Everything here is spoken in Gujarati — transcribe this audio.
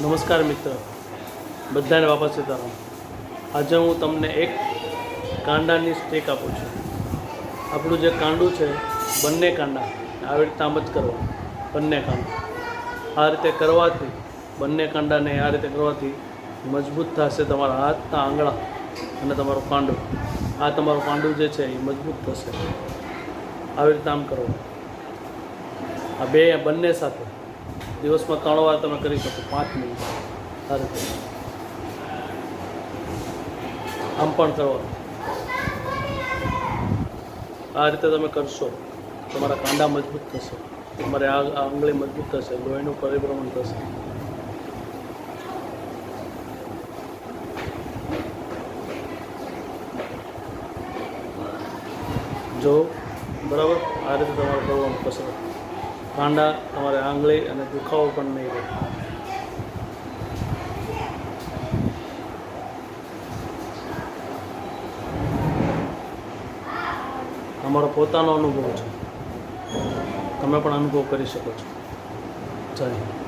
નમસ્કાર મિત્ર, બધાને વાપસ સીતારામ. આજે હું તમને એક કાંડાની સ્ટેક આપું છું. આપણું જે કાંડું છે, બંને કાંડા આવી રીતે આમ જ કરવા. બંને કાંડા આ રીતે કરવાથી, બંને કાંડાને આ રીતે કરવાથી મજબૂત થશે તમારા હાથના આંગળા અને તમારું કાંડું. આ તમારું કાંડું જે છે એ મજબૂત થશે. આવી રીતે આમ કરો. આ બંને સાથે દિવસમાં 3 વાર તમે કરી શકો, 5 મિનિટ આ રીતે. આમ પણ કરવા. આ રીતે તમે કરશો, તમારા કાંડા મજબૂત થશે, તમારે આ આંગળી મજબૂત થશે, લોહીનું પરિભ્રમણ થશે. જો બરાબર આ રીતે તમારે કરવાનું કસરત. કાંડા તમારે આંગળી અને દુખાવો પણ નહીં રહે. અમારો પોતાનો અનુભવ છે, તમે પણ અનુભવ કરી શકો છો. જય હિન્દ.